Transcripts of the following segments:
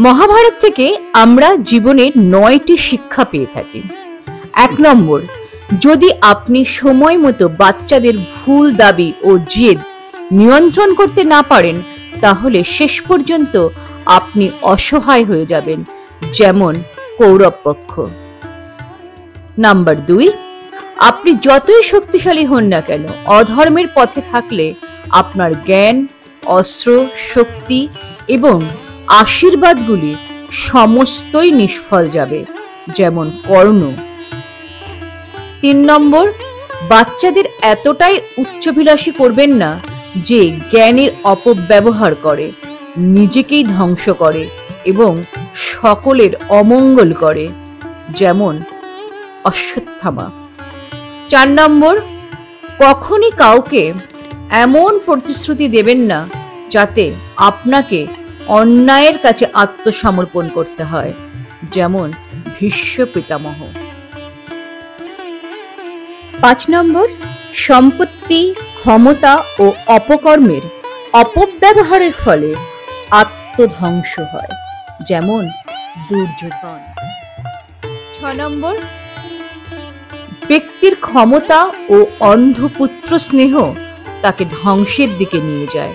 মহাভারত থেকে আমরা জীবনের 9টি শিক্ষা পেয়ে থাকি। 1 নম্বর, যদি আপনি সময় মতো বাচ্চাদের ভুল দাবি ও জেদ নিয়ন্ত্রণ করতে না পারেন, তাহলে শেষ পর্যন্ত আপনি অসহায় হয়ে যাবেন, যেমন কৌরব পক্ষ। নাম্বার 2, আপনি যতই শক্তিশালী হন না কেন, অধর্মের পথে থাকলে আপনার জ্ঞান, অস্ত্র, শক্তি এবং আশীর্বাদগুলি সমস্তই নিষ্ফল যাবে, যেমন কর্ণ। 3 নম্বর, বাচ্চাদের এতটাই উচ্চাভিলাষী করবেন না যে জ্ঞানের অপব্যবহার করে, নিজেকেই ধ্বংস করে এবং সকলের অমঙ্গল করে, যেমন অশ্বত্থামা। 4 নম্বর, কখনই কাউকে এমন প্রতিশ্রুতি দেবেন না যাতে আপনাকে অন্যায়ের কাছে আত্মসমর্পণ করতে হয়, যেমন ভীষ্ম পিতামহ। 5 নম্বর, সম্পত্তি, ক্ষমতা ও অপকর্মের অপব্যবহারের ফলে আত্মধ্বংস হয়, যেমন দুর্যোধন। 6 নম্বর, ব্যক্তির ক্ষমতা ও অন্ধপুত্র স্নেহ তাকে ধ্বংসের দিকে নিয়ে যায়,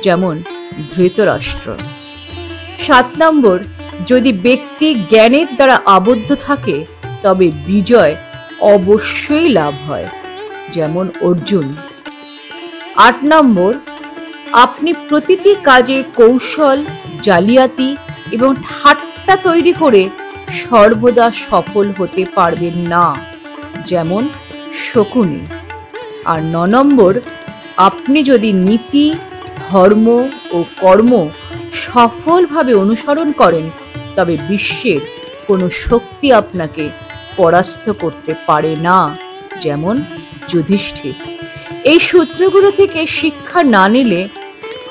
যেমন ধৃতরাষ্ট্র। 7 নম্বর, যদি ব্যক্তি জ্ঞানের দ্বারা আবদ্ধ থাকে তবে বিজয় অবশ্যই লাভ হয়, যেমন অর্জুন। 8 নম্বর, আপনি প্রতিটি কাজে কৌশল, জালিয়াতি এবং ঠাট্টা তৈরি করে সর্বদা সফল হতে পারবেন না, যেমন শকুনি। আর 9 নম্বর, আপনি যদি নীতি, ধর্ম ও কর্ম সফলভাবে অনুসরণ করেন তবে বিশ্বের কোনো শক্তি আপনাকে পরাস্ত করতে পারে না, যেমন যুধিষ্ঠির। এই সূত্রগুলো থেকে শিক্ষা না নিলে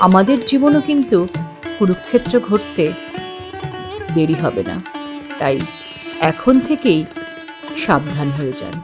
আমাদের জীবনও কিন্তু কুরুক্ষেত্র ঘটতে দেরি হবে না। তাই এখন থেকেই সাবধান হয়ে যান।